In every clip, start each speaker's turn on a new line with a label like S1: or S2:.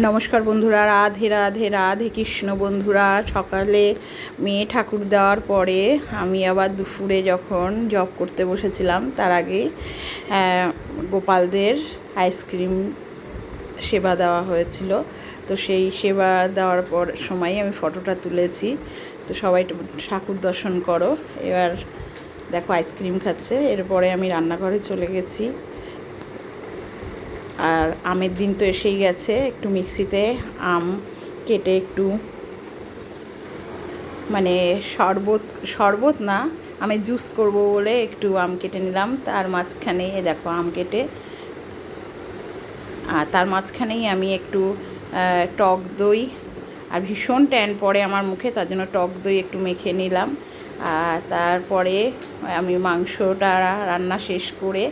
S1: নমস্কার বন্ধুরা, রাধে রাধে রাধে কৃষ্ণ। বন্ধুরা, সকালে মেয়ে ঠাকুর দেওয়ার পরে আমি আবার দুপুরে যখন জব করতে বসেছিলাম তার আগে গোপালদের আইসক্রিম সেবা দেওয়া হয়েছিল। তো সেই সেবা দেওয়ার পর সময় আমি ফটোটা তুলেছি। তো সবাই ঠাকুর দর্শন করো। এবার দেখো আইসক্রিম খাচ্ছে। এরপরে আমি রান্নাঘরে চলে গেছি। আর আমের দিন তো এসেই গেছে। একটু মিক্সিতে আম কেটে একটু মানে শরবত না, আমি জুস করব বলে একটু আম কেটে নিলাম। তার মাঝখানে দেখো আম কেটে, আর তার মাঝখানেই আমি একটু টক দই, আর ভীষণ ট্যান পড়ে আমার মুখে, তার জন্য টক দই একটু মেখে নিলাম। আর তারপরে আমি মাংসটা রান্না শেষ করে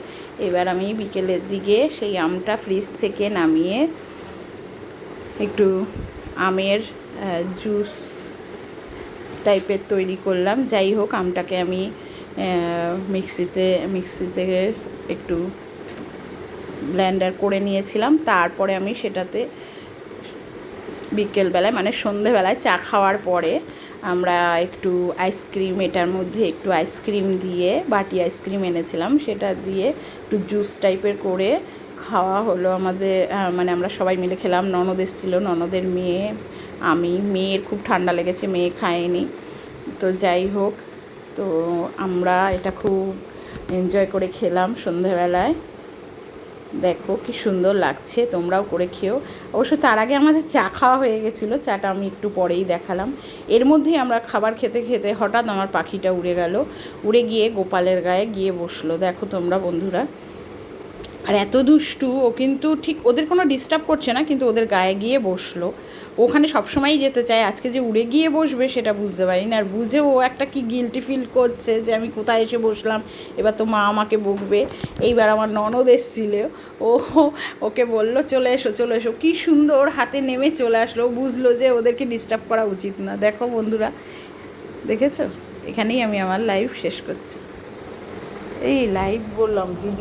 S1: এবার আমি বিকেলের দিকে সেই আমটা ফ্রিজ থেকে নামিয়ে একটু আমের জুস টাইপের তৈরি করলাম। যাই হোক, আমটাকে আমি মিক্সিতে একটু ব্লেন্ডার করে নিয়েছিলাম। তারপরে আমি সেটাতে বিকেলবেলায় মানে সন্ধেবেলায় চা খাওয়ার পরে আমরা একটু আইসক্রিম, এটার মধ্যে একটু আইসক্রিম দিয়ে, বাটি আইসক্রিম এনেছিলাম, সেটা দিয়ে একটু জুস টাইপের করে খাওয়া হলো আমাদের। মানে আমরা সবাই মিলে খেলাম। ননদ এসেছিলো, ননদের মেয়ে, আমি। মেয়ের খুব ঠান্ডা লেগেছে, মেয়ে খায়নি। তো যাই হোক, তো আমরা এটা খুব এনজয় করে খেলাম সন্ধেবেলায়। দেখো কি সুন্দর লাগছে, তোমরাও করে খেও। অবশ্য তার আগে আমাদের চা খাওয়া হয়ে গেছিলো, চাটা আমি একটু পরেই দেখালাম। এর মধ্যেই আমরা খাবার খেতে খেতে হঠাৎ আমার পাখিটা উড়ে গেল, উড়ে গিয়ে গোপালের গায়ে গিয়ে বসলো। দেখো তোমরা বন্ধুরা, আর এত দুষ্টু ও, কিন্তু ঠিক ওদের কোনো ডিস্টার্ব করছে না, কিন্তু ওদের গায়ে গিয়ে বসলো। ওখানে সবসময়ই যেতে চায়, আজকে যে উড়ে গিয়ে বসবে সেটা বুঝতে পারি না। আর বুঝে ও একটা কি গিল্টি ফিল করছে যে আমি কোথায় এসে বসলাম, এবার তো মা আমাকে বকবে। এইবার আমার ননদ এসেছিল, ও ওকে বলল চলে এসো চলে এসো, কী সুন্দর হাতে নেমে চলে আসলো। বুঝলো যে ওদেরকে ডিস্টার্ব করা উচিত না। দেখো বন্ধুরা, দেখেছো? এখানেই আমি আমার লাইভ শেষ করছি। এই লাইভ বললাম, ভিডিও।